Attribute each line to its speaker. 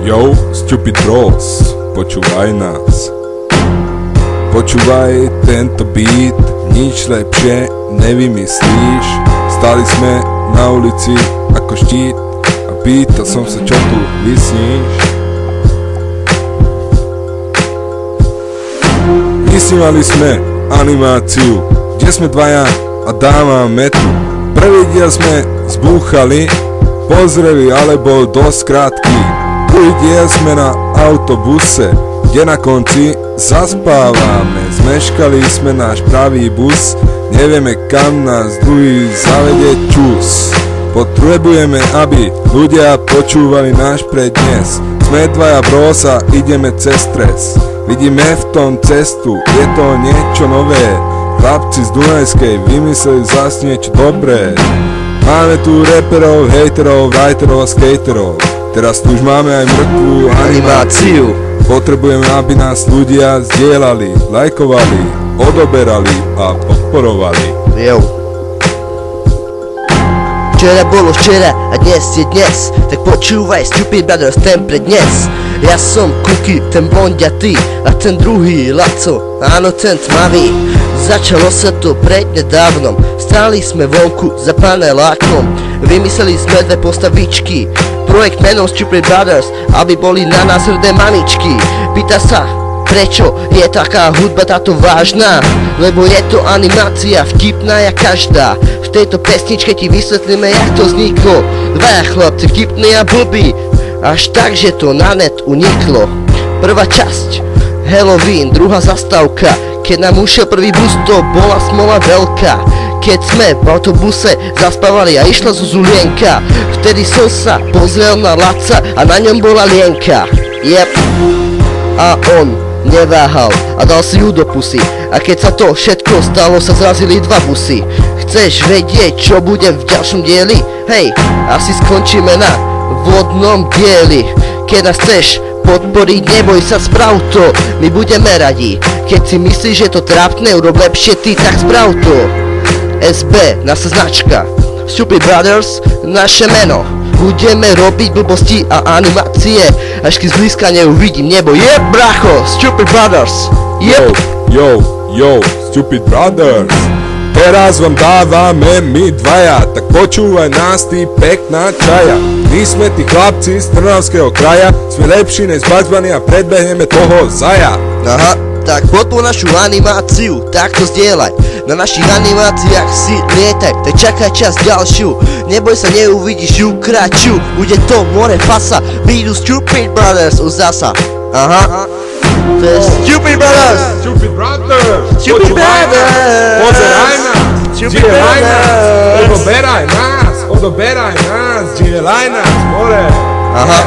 Speaker 1: Yo, stupid bros, počúvaj nás. Počúvaj tento beat, nič lepšie nevymyslíš. Stali sme na ulici ako štít a pýtal som sa, čo tu vysníš. Vysnívali sme animáciu, kde sme dvaja a dávame tu. Prvý diel sme zbúchali, pozreli, ale bol dosť krátky. Druhý diel sme na autobuse, kde na konci zaspávame. Zmeškali sme náš pravý bus, nevieme kam nás druhý zavede čus. Potrebujeme, aby ľudia počúvali náš prednes. Sme dvaja bros a ideme cez stres. Vidíme v tom cestu, je to niečo nové. Chlapci z Dunajskej vymysleli zas niečo dobré. Máme tu reperov, hejterov, writerov a skaterov. Teraz tu už máme aj mŕtvú animáciu. Potrebujeme, aby nás ľudia zdieľali, lajkovali, odoberali a podporovali.
Speaker 2: Jo. Včera bolo včera a dnes je dnes, tak počúvaj Stupid Brothers ten prednes. Ja som Kuky, ten blondiatý a ten druhý Laco, áno ten tmavý. Začalo sa to prednedávnom, stáli sme vonku za panelákom. Vymysleli sme dve postavičky, projekt menom Stupid Brothers, aby boli na nás hrdé mamičky. Pýta sa, prečo je taká hudba táto vážna? Lebo je to animácia, vtipná jak každá. V tejto pesničke ti vysvetlíme, jak to vzniklo. Dvaja chlapci vtipní a blbí, až tak, že to na net uniklo. Prvá časť, Halloween, druhá zastávka. Keď nám ušiel prvý bus, to bola smola veľká. Keď sme v autobuse zaspávali a išla Zuzulienka, vtedy som sa pozrel na Laca a na ňom bola Lienka. Jep. A on neváhal a dal si ju do pusy. A keď sa to všetko stalo, sa zrazili dva busy. Chceš vedieť, čo bude v ďalšom dieli? Hej, asi skončíme na vodnom dieli. Keď nás chceš podporiť, neboj sa, sprav to, my budeme radi. Keď si myslíš, že to trápne, urob lepšie ty, tak sprav to. SB, naša značka, Stupid Brothers, naše meno. Budeme robiť blbosti a animácie, až keď zblízka neuvidím nebo. Jep, bracho, Stupid Brothers. Jep.
Speaker 1: Yo, Stupid Brothers. Teraz vám dávame my dvaja, tak počúvaj nás ty pekná čaja. My sme tí chlapci z Trnavského kraja, sme lepší než Bugs Bunny a predbehneme toho zaja.
Speaker 2: Aha, tak podpor našu animáciu, tak to zdieľaj. Na našich animáciách si lietaj, tak čakaj čas ďalšiu. Neboj sa, neuvidíš ju kratšiu. Bude to more fasa, prídu Stupid Brothers už zasa. Aha, to je Stupid Brothers.
Speaker 1: Stupid Brothers.
Speaker 2: Stupid Brothers.
Speaker 1: Pozeraj nás,
Speaker 2: Stupid
Speaker 1: zdieľaj nás,
Speaker 2: Brothers.
Speaker 1: odoberaj nás, zdieľaj nás, more.
Speaker 2: Aha.